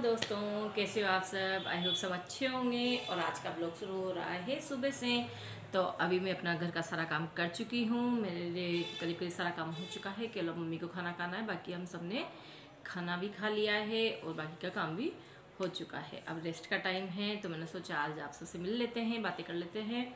दोस्तों, कैसे हो आप सब। आई होप सब अच्छे होंगे। और आज का ब्लॉग शुरू हो रहा है सुबह से। तो अभी मैं अपना घर का सारा काम कर चुकी हूँ। मेरे करीब करीब सारा काम हो चुका है। केवल मम्मी को खाना खाना है, बाकी हम सब ने खाना भी खा लिया है और बाकी का काम भी हो चुका है। अब रेस्ट का टाइम है तो मैंने सोचा आज आप सबसे मिल लेते हैं, बातें कर लेते हैं।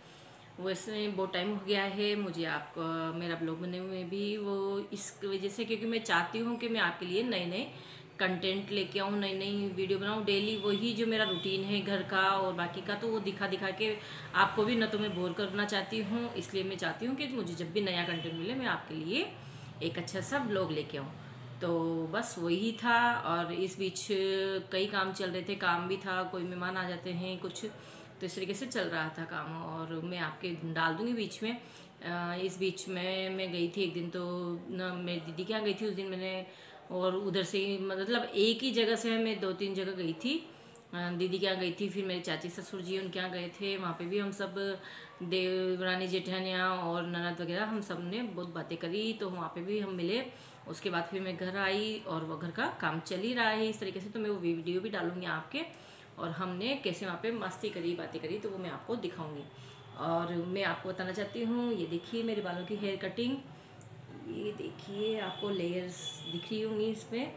वैसे बहुत टाइम हो गया है मुझे आपको मेरा ब्लॉग बने हुए भी, वो इस वजह से क्योंकि मैं चाहती हूँ कि मैं आपके लिए नए नए कंटेंट लेके आऊँ, नई नई वीडियो बनाऊँ डेली। वही जो मेरा रूटीन है घर का और बाकी का, तो वो दिखा दिखा के आपको भी न तो मैं बोर करना चाहती हूँ। इसलिए मैं चाहती हूँ कि मुझे जब भी नया कंटेंट मिले मैं आपके लिए एक अच्छा सा ब्लॉग लेके आऊँ। तो बस वही था। और इस बीच कई काम चल रहे थे, काम भी था, कोई मेहमान आ जाते हैं कुछ, तो इस तरीके से चल रहा था काम। और मैं आपके डाल दूँगी बीच में। इस बीच में मैं गई थी एक दिन, तो ना मेरी दीदी के यहाँ गई थी उस दिन मैंने। और उधर से ही मतलब एक ही जगह से मैं 2-3 जगह गई थी। दीदी के यहाँ गई थी, फिर मेरे चाची ससुर जी उनके यहाँ गए थे। वहाँ पे भी हम सब देवरानी जेठानियाँ और ननद वगैरह हम सब ने बहुत बातें करी, तो वहाँ पे भी हम मिले। उसके बाद फिर मैं घर आई और वो घर का काम चल ही रहा है इस तरीके से। तो मैं वो वीडियो भी डालूँगी आपके, और हमने कैसे वहाँ पे मस्ती करी, बातें करी, तो वो मैं आपको दिखाऊंगी। और मैं आपको बताना चाहती हूँ, ये देखिए मेरे बालों की हेयर कटिंग। ये देखिए आपको लेयर्स दिख रही होंगी इसमें,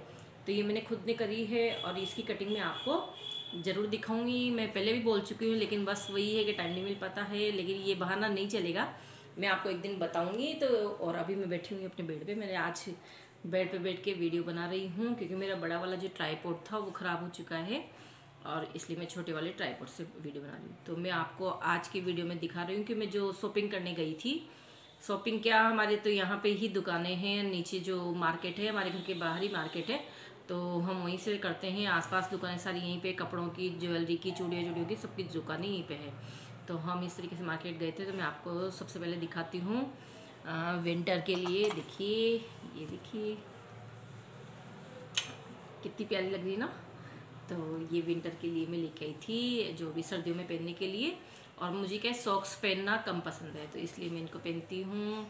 तो ये मैंने खुद ने करी है और इसकी कटिंग मैं आपको ज़रूर दिखाऊंगी। मैं पहले भी बोल चुकी हूँ, लेकिन बस वही है कि टाइम नहीं मिल पाता है। लेकिन ये बहाना नहीं चलेगा, मैं आपको एक दिन बताऊंगी। तो और अभी मैं बैठी हुई अपने बेड पे। मैंने आज बेड पे बैठ के वीडियो बना रही हूँ, क्योंकि मेरा बड़ा वाला जो ट्राईपॉड था वो ख़राब हो चुका है, और इसलिए मैं छोटे वाले ट्राईपॉड से वीडियो बना रही हूँ। तो मैं आपको आज की वीडियो में दिखा रही हूँ कि मैं जो शॉपिंग करने गई थी। शॉपिंग क्या, हमारे तो यहाँ पे ही दुकानें हैं, नीचे जो मार्केट है हमारे घर के बाहर ही मार्केट है, तो हम वहीं से करते हैं। आसपास दुकानें सारी यहीं पे, कपड़ों की, ज्वेलरी की, चूड़ियों की, सबकी दुकानें यहीं पे है। तो हम इस तरीके से मार्केट गए थे। तो मैं आपको सबसे पहले दिखाती हूँ विंटर के लिए। देखिए, ये देखिए कितनी प्यारी लग रही है ना। तो ये विंटर के लिए मैं लेके आई थी, जो भी सर्दियों में पहनने के लिए। और मुझे क्या सॉक्स पहनना कम पसंद है, तो इसलिए मैं इनको पहनती हूँ।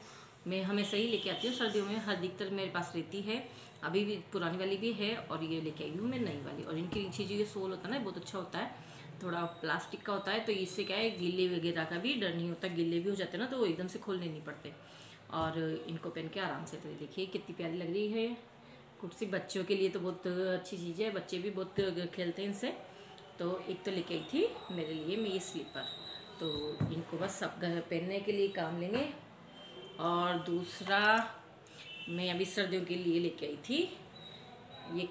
मैं हमेशा ही लेके आती हूँ सर्दियों में, हर अधिकतर मेरे पास रहती है। अभी भी पुरानी वाली भी है, और ये लेके आई हूँ मैं नई वाली। और इनकी नीचे जो ये सोल होता है ना, बहुत अच्छा होता है, थोड़ा प्लास्टिक का होता है, तो इससे क्या है गीले वगैरह का भी डर नहीं होता। गीले भी हो जाते हैं ना, तो वो एकदम से खोलने नहीं पड़ते। और इनको पहन के आराम से, तो देखिए कितनी प्यारी लग रही है कुर्सी। बच्चों के लिए तो बहुत अच्छी चीज़ है, बच्चे भी बहुत खेलते हैं इनसे। तो एक तो लेके आई थी मेरे लिए मैं ये स्लीपर, तो इनको बस सब घर पहनने के लिए काम लेंगे। और दूसरा मैं अभी सर्दियों के लिए लेके आई थी ये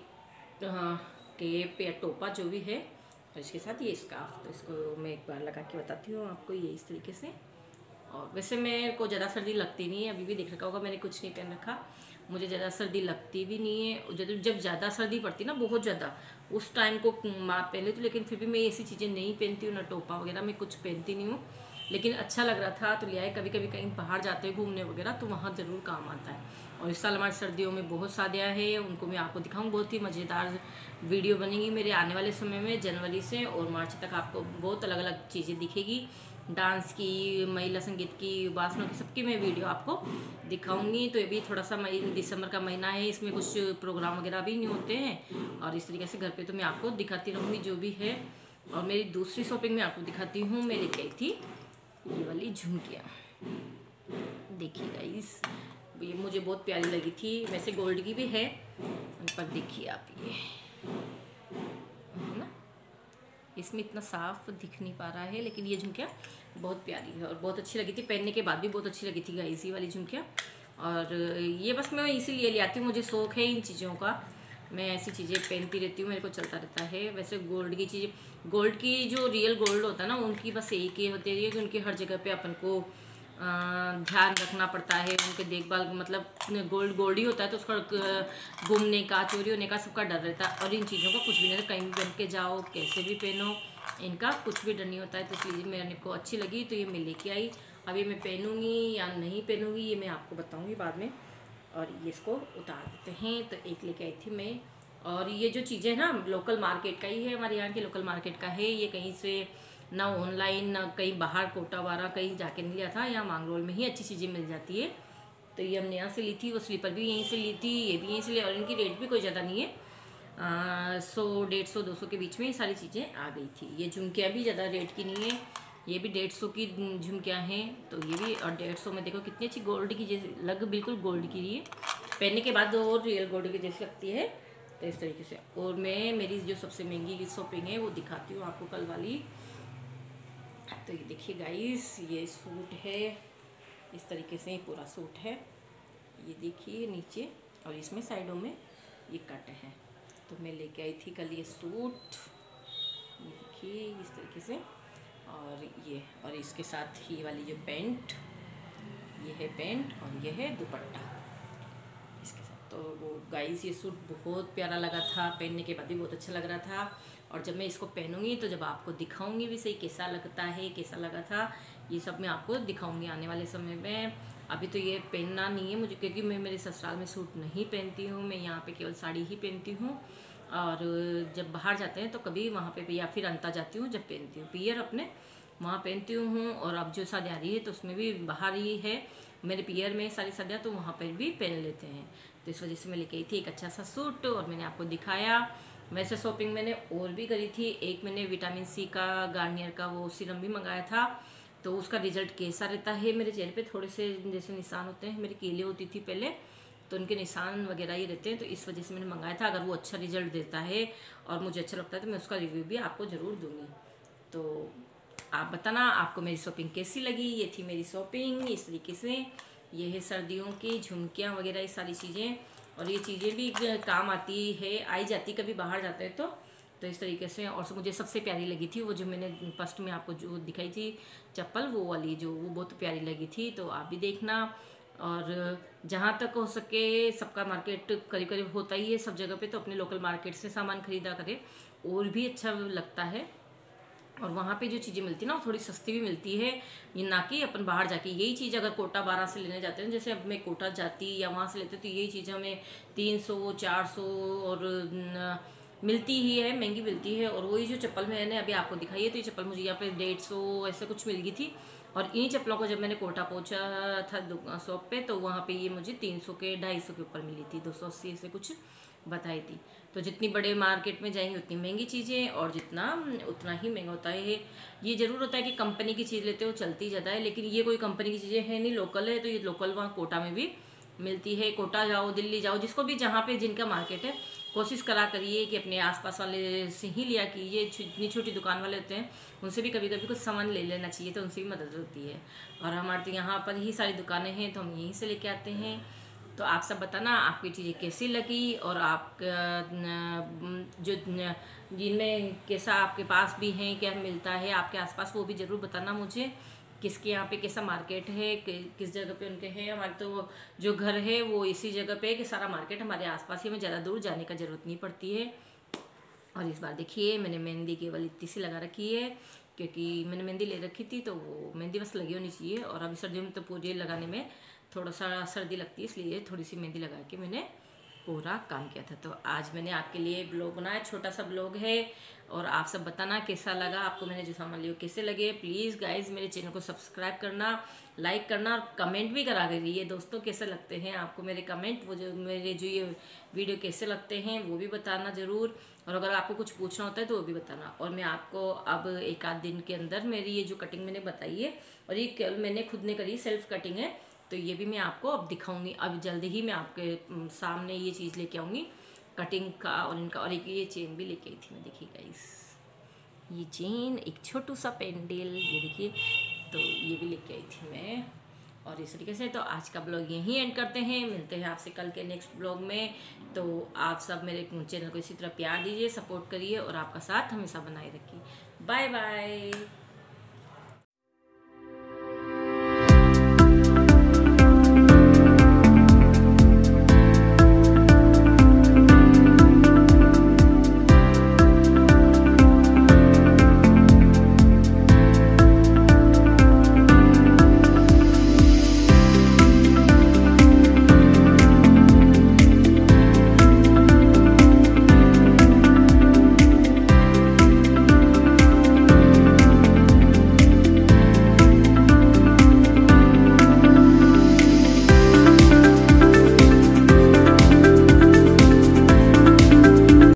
केप या टोपा जो भी है, और इसके साथ ये स्कार्फ। तो इसको मैं एक बार लगा के बताती हूँ आपको, ये इस तरीके से। और वैसे मेरे को ज़्यादा सर्दी लगती नहीं है, अभी भी देख रखा होगा मैंने कुछ नहीं पहन रखा। मुझे ज़्यादा सर्दी लगती भी नहीं है। जब ज़्यादा सर्दी पड़ती ना, बहुत ज़्यादा, उस टाइम को माँ पहले तो, लेकिन फिर भी मैं ऐसी चीज़ें नहीं पहनती हूँ, ना टोपा वगैरह मैं कुछ पहनती नहीं हूँ। लेकिन अच्छा लग रहा था तो लिया है। कभी कभी कहीं बाहर जाते हैं घूमने वगैरह, तो वहाँ ज़रूर काम आता है। और इस साल हमारी सर्दियों में बहुत शादियाँ हैं, उनको मैं आपको दिखाऊँ। बहुत ही मज़ेदार वीडियो बनेगी मेरे आने वाले समय में, जनवरी से और मार्च तक आपको बहुत अलग अलग चीज़ें दिखेगी। डांस की, महिला संगीत की, उपासना की, सबकी मैं वीडियो आपको दिखाऊंगी। तो ये भी थोड़ा सा दिसंबर का महीना है, इसमें कुछ प्रोग्राम वगैरह भी नहीं होते हैं, और इस तरीके से घर पे तो मैं आपको दिखाती रहूँगी जो भी है। और मेरी दूसरी शॉपिंग में आपको दिखाती हूँ। मैं लेके आई थी ये वाली झुमकियाँ, देखिए गाइस, ये मुझे बहुत प्यारी लगी थी। वैसे गोल्ड की भी है, पर देखिए आप, ये है ना, इसमें इतना साफ दिख नहीं पा रहा है, लेकिन ये झुमकियाँ बहुत प्यारी है और बहुत अच्छी लगी थी। पहनने के बाद भी बहुत अच्छी लगी थी गाइस ये वाली झुमकियाँ। और ये बस मैं इसीलिए ले आती हूँ, मुझे शौक़ है इन चीज़ों का, मैं ऐसी चीज़ें पहनती रहती हूँ, मेरे को चलता रहता है। वैसे गोल्ड की चीज़ें, गोल्ड की जो रियल गोल्ड होता है ना, उनकी बस एक ही होती है कि उनकी हर जगह पे अपन को ध्यान रखना पड़ता है, उनके देखभाल, मतलब गोल्ड गोल्ड ही होता है, तो उसका गुमने का, चोरी होने का सबका डर रहता है। और इन चीज़ों का कुछ भी नहीं, कहीं भी पहन के जाओ, कैसे भी पहनो, इनका कुछ भी डर नहीं होता है। तो इसलिए मेरे को अच्छी लगी, तो ये मैं लेके आई। अभी मैं पहनूँगी या नहीं पहनूँगी ये मैं आपको बताऊँगी बाद में। और ये इसको उतार देते हैं। तो एक लेके आई थी मैं, और ये जो चीज़ें ना लोकल मार्केट का ही है, हमारे यहाँ के लोकल मार्केट का है। ये कहीं से ना ऑनलाइन, ना कहीं बाहर कोटा वारा कहीं जाके नहीं लिया था, यहाँ मांगरोल में ही अच्छी चीज़ें मिल जाती है। तो ये हमने यहाँ से ली थी, वो स्लीपर भी यहीं से ली थी, ये भी यहीं से ली, और इनकी रेट भी कोई ज़्यादा नहीं है। 100 150 200 के बीच में ये सारी चीज़ें आ गई थी। ये झुमकियाँ भी ज़्यादा रेट की नहीं है, ये भी 150 की झुमकियाँ हैं। तो ये भी, और 150 में देखो कितनी अच्छी गोल्ड की जैसे लग, बिल्कुल गोल्ड की रही है, पहनने के बाद और रियल गोल्ड की जैसी लगती है। तो इस तरीके से। और मैं मेरी जो सबसे महंगी की शॉपिंग है वो दिखाती हूँ आपको कल वाली। तो ये देखिए गाइस, ये सूट है, इस तरीके से पूरा सूट है, ये देखिए नीचे, और इसमें साइडों में ये कट है। तो मैं लेके आई थी कल ये सूट, ये देखिए इस तरीके से, और ये, और इसके साथ ये वाली जो पैंट, ये है पैंट और ये है दुपट्टा इसके साथ। तो वो गाइस ये सूट बहुत प्यारा लगा था, पहनने के बाद भी बहुत अच्छा लग रहा था। और जब मैं इसको पहनूंगी तो जब आपको दिखाऊंगी भी सही कैसा लगता है, कैसा लगा था, ये सब मैं आपको दिखाऊंगी आने वाले समय में। अभी तो ये पहनना नहीं है मुझे, क्योंकि मैं मेरे ससुराल में सूट नहीं पहनती हूँ, मैं यहाँ पे केवल साड़ी ही पहनती हूँ। और जब बाहर जाते हैं तो कभी वहाँ पे भी, या फिर अंता जाती हूँ जब पहनती हूँ, पियर अपने वहाँ पहनती हूँ। और अब जो शादी आ रही है तो उसमें भी बाहर ही है मेरे पियर में सारी शादियाँ, तो वहाँ पर भी पहन लेते हैं। तो इस वजह से मैं लेके आई थी एक अच्छा सा सूट, और मैंने आपको दिखाया। वैसे शॉपिंग मैंने और भी करी थी, एक मैंने विटामिन सी का गार्नियर का वो सीरम भी मंगाया था। तो उसका रिजल्ट कैसा रहता है, मेरे चेहरे पे थोड़े से जैसे निशान होते हैं, मेरी कीले होती थी पहले, तो उनके निशान वगैरह ही रहते हैं, तो इस वजह से मैंने मंगाया था। अगर वो अच्छा रिजल्ट देता है और मुझे अच्छा लगता है तो मैं उसका रिव्यू भी आपको ज़रूर दूँगी। तो आप बताना आपको मेरी शॉपिंग कैसी लगी। ये थी मेरी शॉपिंग इस तरीके से। ये है सर्दियों की झुमकियाँ वगैरह, ये सारी चीज़ें, और ये चीज़ें भी काम आती है, आई जाती कभी बाहर जाते हैं तो इस तरीके से। और मुझे सबसे प्यारी लगी थी वो जो मैंने फर्स्ट में आपको जो दिखाई थी चप्पल, वो वाली जो, वो बहुत प्यारी लगी थी। तो आप भी देखना। और जहाँ तक हो सके सबका मार्केट करीब करीब होता ही है सब जगह पे, तो अपने लोकल मार्केट से सामान खरीदा करें, और भी अच्छा लगता है। और वहाँ पे जो चीज़ें मिलती है ना वो थोड़ी सस्ती भी मिलती है, ये ना कि अपन बाहर जाके यही चीज़ अगर कोटा 12 से लेने जाते हैं, जैसे अब मैं कोटा जाती या वहाँ से लेते तो यही चीज़ हमें 300 400 और मिलती ही है, महंगी मिलती है। और वही जो चप्पल मैंने अभी आपको दिखाई है, तो ये चप्पल मुझे यहाँ पे 150 ऐसे कुछ मिल गई थी। और इन चप्पलों को जब मैंने कोटा पहुँचा था शॉप पे, तो वहाँ पे ये मुझे 300 के 250 के ऊपर मिली थी, 280 ऐसे कुछ बताई थी। तो जितनी बड़े मार्केट में जाएंगे उतनी महंगी चीज़ें, और जितना उतना ही महंगा होता है। ये ज़रूर होता है कि कंपनी की चीज़ लेते हो चलती ज़्यादा है, लेकिन ये कोई कंपनी की चीज़ें है नहीं, लोकल है। तो ये लोकल वहाँ कोटा में भी मिलती है। कोटा जाओ, दिल्ली जाओ, जिसको भी जहाँ पे जिनका मार्केट है, कोशिश करा करिए कि अपने आसपास वाले से ही लिया कीजिए। इतनी छोटी दुकान वाले होते हैं, उनसे भी कभी कभी कुछ सामान ले लेना चाहिए, तो उनसे भी मदद होती है। और हमारे तो यहाँ पर ही सारी दुकानें हैं, तो हम यहीं से लेके आते हैं। तो आप सब बताना आपकी चीज़ें कैसी लगी, और आप जो जिनमें कैसा आपके पास भी हैं, क्या मिलता है आपके आसपास, वो भी ज़रूर बताना मुझे। किसके यहाँ पे कैसा मार्केट है, किस जगह पे उनके हैं। हमारे तो जो घर है वो इसी जगह पे है कि सारा मार्केट हमारे आसपास ही, हमें ज़्यादा दूर जाने का ज़रूरत नहीं पड़ती है। और इस बार देखिए मैंने मेहंदी केवल इतनी सी लगा रखी है, क्योंकि मैंने मेहंदी ले रखी थी, तो वो मेहंदी बस लगी होनी चाहिए। और अभी सर्दियों में तो पूरे लगाने में थोड़ा सा सर्दी लगती है, इसलिए थोड़ी सी मेहंदी लगा के मैंने पूरा काम किया था। तो आज मैंने आपके लिए ब्लॉग बनाया, छोटा सा ब्लॉग है। और आप सब बताना कैसा लगा आपको, मैंने जो सामान लिया कैसे लगे। प्लीज़ गाइज मेरे चैनल को सब्सक्राइब करना, लाइक करना, और कमेंट भी करा करिए दोस्तों, कैसे लगते हैं आपको मेरे कमेंट, वो जो मेरे जो ये वीडियो कैसे लगते हैं वो भी बताना ज़रूर। और अगर आपको कुछ पूछना होता है तो वो भी बताना। और मैं आपको अब एक आध दिन के अंदर मेरी ये जो कटिंग मैंने बताई है, और ये केवल मैंने खुद ने करी सेल्फ कटिंग है, तो ये भी मैं आपको अब दिखाऊंगी। अब जल्दी ही मैं आपके सामने ये चीज़ लेके आऊँगी कटिंग का और इनका। और एक ये चेन भी लेके आई थी मैं, देखिए गाइस, ये चेन, एक छोटू सा पेंडल, ये देखिए, तो ये भी लेके आई थी मैं। और इस तरीके से तो आज का ब्लॉग यहीं एंड करते हैं, मिलते हैं आपसे कल के नेक्स्ट ब्लॉग में। तो आप सब मेरे चैनल को इसी तरह प्यार दीजिए, सपोर्ट करिए, और आपका साथ हमेशा बनाए रखिए। Bye bye.